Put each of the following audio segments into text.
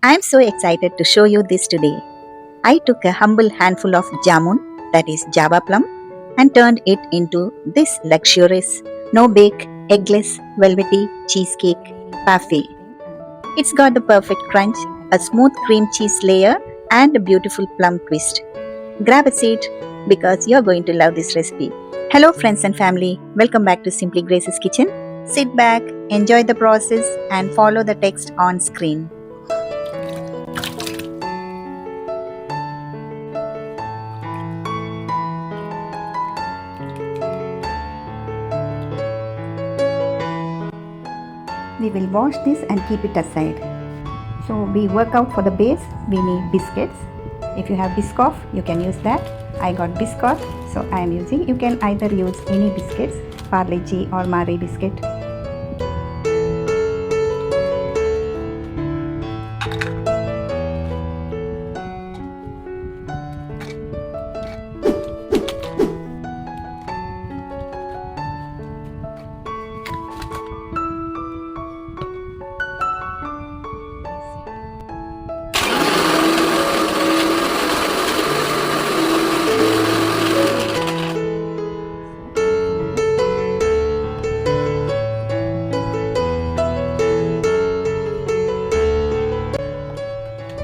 I'm so excited to show you this today. I took a humble handful of jamun, that is Java Plum, and turned it into this luxurious, no-bake, eggless, velvety cheesecake parfait. It's got the perfect crunch, a smooth cream cheese layer, and a beautiful plum twist. Grab a seat because you're going to love this recipe. Hello, friends and family. Welcome back to Simply Grace's Kitchen. Sit back, enjoy the process, and follow the text on screen. We will wash this and keep it aside. So we work out for the base, we need biscuits. If you have Biscoff, you can use that. I got Biscoff, so I am using. You can either use any biscuits, Parle-G or Marie biscuit.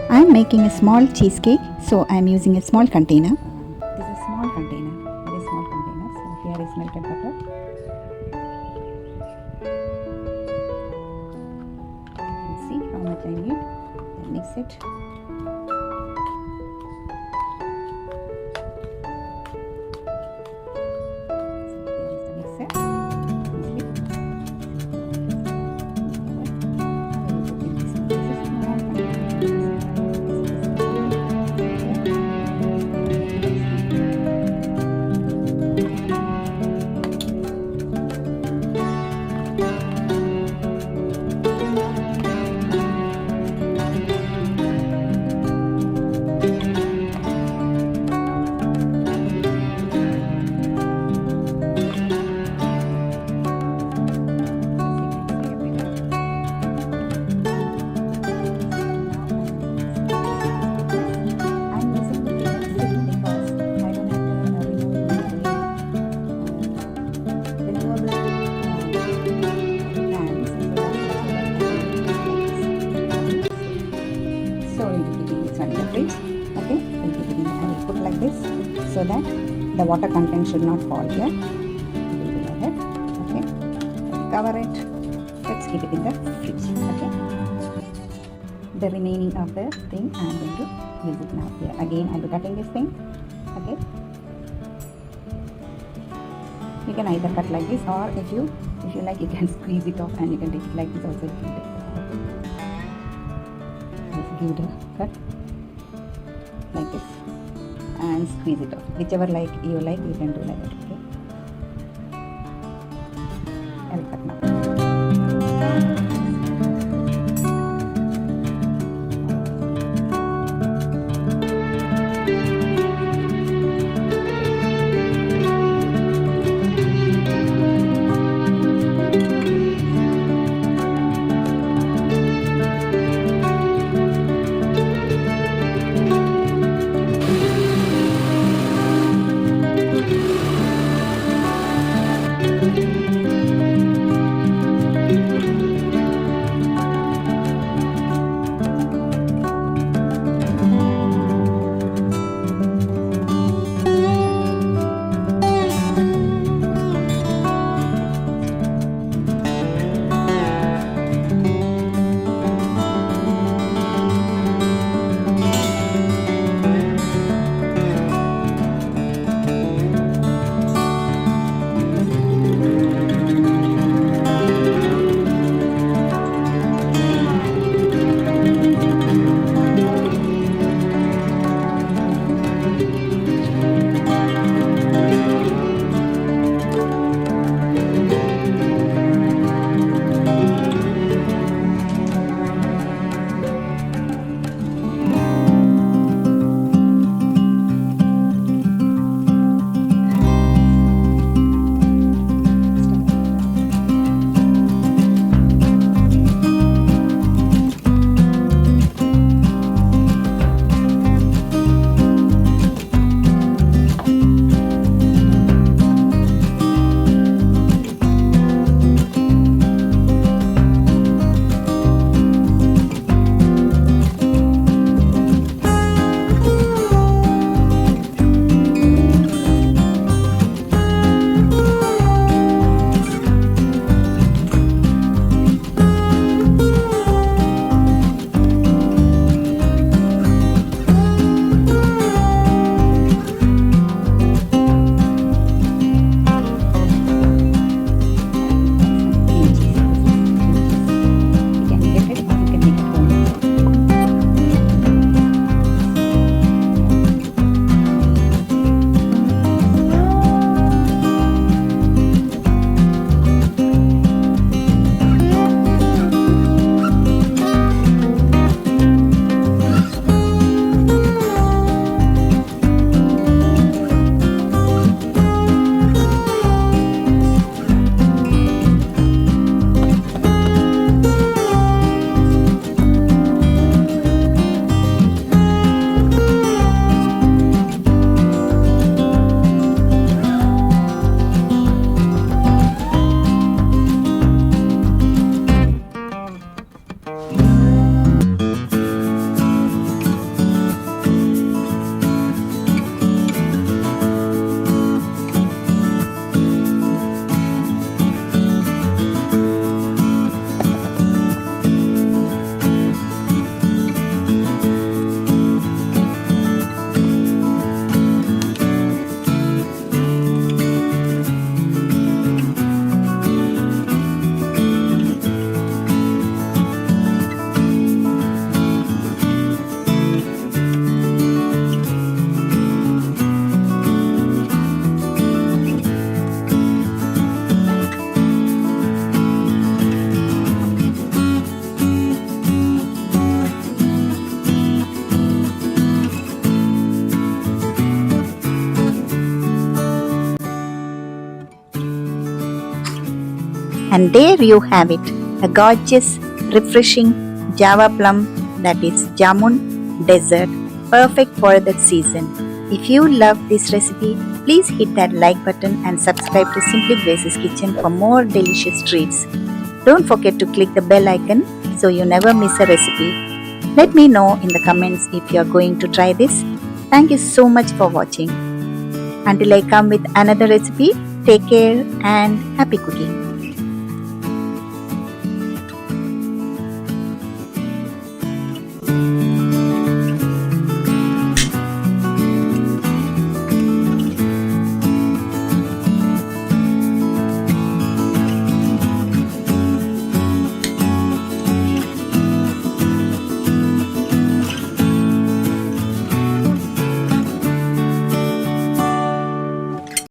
I am making a small cheesecake, so I am using a small container. This is a small container, very small container. So here is melted butter. You can see how much I need. Then mix it. So here is the mixer. So that the water content should not fall here. Okay, let's cover it. Let's keep it in the fridge. Okay, the remaining of the thing I am going to use it now. Here again I'll be cutting this thing. Okay, you can either cut like this, or if you like, you can squeeze it off and you can take it like this also. You can take it. Let's give it a cut like this and squeeze it off. Whichever you like, you can do like that. Okay, I will cut now. And there you have it, a gorgeous, refreshing Java Plum, that is Jamun Dessert, perfect for the season. If you love this recipe, please hit that like button and subscribe to Simply Grace's Kitchen for more delicious treats. Don't forget to click the bell icon so you never miss a recipe. Let me know in the comments if you are going to try this. Thank you so much for watching. Until I come with another recipe, take care and happy cooking.